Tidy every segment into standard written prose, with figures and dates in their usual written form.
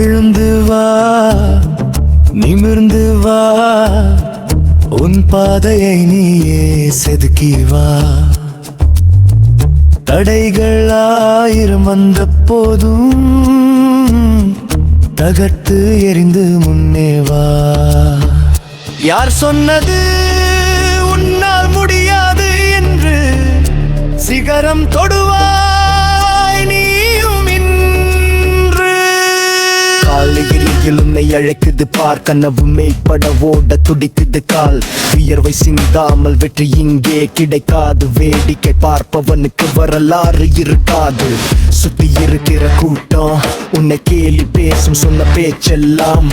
எழுந்து வா, நிமிர்ந்து வா, உன் பாதையை நீயே செதுக்கி வா. தடைகள் ஆயிரம் வந்த போதும் தகர்த்து எறிந்து முன்னே வா. யார் சொன்னது உன்னால் முடியாது என்று? சிகரம் தொடுவாய் நீயும் இன்று. காலையில் உன்னை அழைக்குது பார், கனவு மெய்ப்பட ஓட துடிக்குது கால். வியர்வை சிந்தாமல் வெற்றி இங்கே கிடைக்காது. வேடிக்கை பார்ப்பவனுக்கு வரலாறு இருக்காது. சுத்தி இருக்கிற கூட்டம் உன்னை கேலி பேசும், சொன்ன பேச்செல்லாம்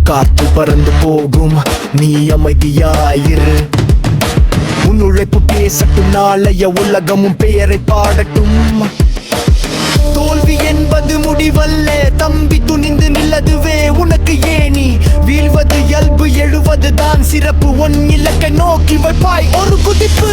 காத்து பறந்து போகும். நீ அமைதியாயிரு, உன் உழைப்பு பேசட்டும், நாளைய உலகமும் பெயரை பாடட்டும். தோல்வி என்பது முடிவல்ல தம்பி, துணிந்து நில்லதுவே உனக்கு ஏனி. வீழ்வது இயல்பு, எழுவது தான் சிறப்பு. உன் இலக்கை நோக்கி வைப்பாய் ஒரு குதிப்பு.